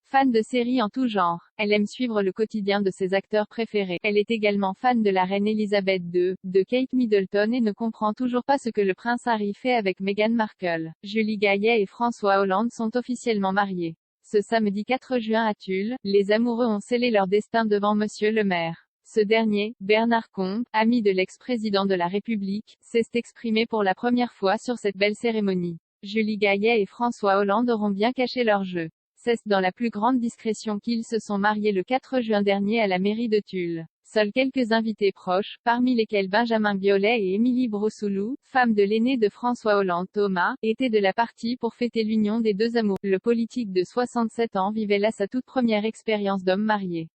Fan de séries en tout genre, elle aime suivre le quotidien de ses acteurs préférés. Elle est également fan de la reine Elisabeth II, de Kate Middleton et ne comprend toujours pas ce que le prince Harry fait avec Meghan Markle. Julie Gaillet et François Hollande sont officiellement mariés. Ce samedi 4 juin à Tulle, les amoureux ont scellé leur destin devant Monsieur le maire. Ce dernier, Bernard Combe, ami de l'ex-président de la République, s'est exprimé pour la première fois sur cette belle cérémonie. Julie Gaillet et François Hollande auront bien caché leur jeu. C'est dans la plus grande discrétion qu'ils se sont mariés le 4 juin dernier à la mairie de Tulle. Seuls quelques invités proches, parmi lesquels Benjamin Biolay et Émilie Brossoulou, femme de l'aîné de François Hollande Thomas, étaient de la partie pour fêter l'union des deux amours. Le politique de 67 ans vivait là sa toute première expérience d'homme marié.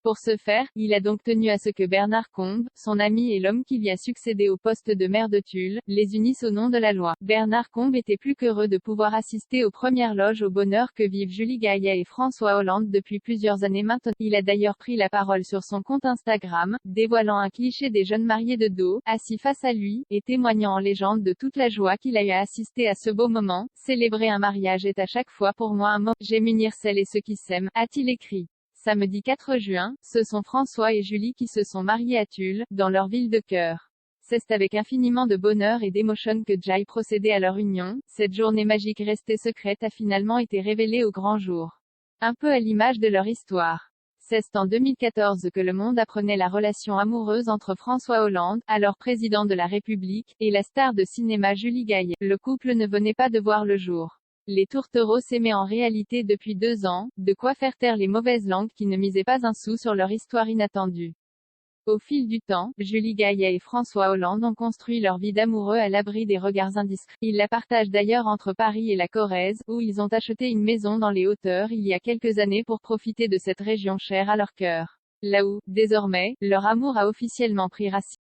Pour ce faire, il a donc tenu à ce que Bernard Combe, son ami et l'homme qui lui a succédé au poste de maire de Tulle, les unisse au nom de la loi. Bernard Combe était plus qu'heureux de pouvoir assister aux premières loges au bonheur que vivent Julie Gaillet et François Hollande depuis plusieurs années maintenant. Il a d'ailleurs pris la parole sur son compte Instagram, dévoilant un cliché des jeunes mariés de dos, assis face à lui, et témoignant en légende de toute la joie qu'il a eu à assister à ce beau moment. Célébrer un mariage est à chaque fois pour moi un moment. J'aime unir celles et ceux qui s'aiment, a-t-il écrit. Samedi 4 juin, ce sont François et Julie qui se sont mariés à Tulle, dans leur ville de cœur. C'est avec infiniment de bonheur et d'émotion que Jai procédait à leur union. Cette journée magique restée secrète a finalement été révélée au grand jour. Un peu à l'image de leur histoire. C'est en 2014 que le monde apprenait la relation amoureuse entre François Hollande, alors président de la République, et la star de cinéma Julie Gaillet. Le couple ne venait pas de voir le jour. Les tourtereaux s'aimaient en réalité depuis 2 ans, de quoi faire taire les mauvaises langues qui ne misaient pas un sou sur leur histoire inattendue. Au fil du temps, Julie Gaillet et François Hollande ont construit leur vie d'amoureux à l'abri des regards indiscrets. Ils la partagent d'ailleurs entre Paris et la Corrèze, où ils ont acheté une maison dans les hauteurs il y a quelques années pour profiter de cette région chère à leur cœur. Là où, désormais, leur amour a officiellement pris racine.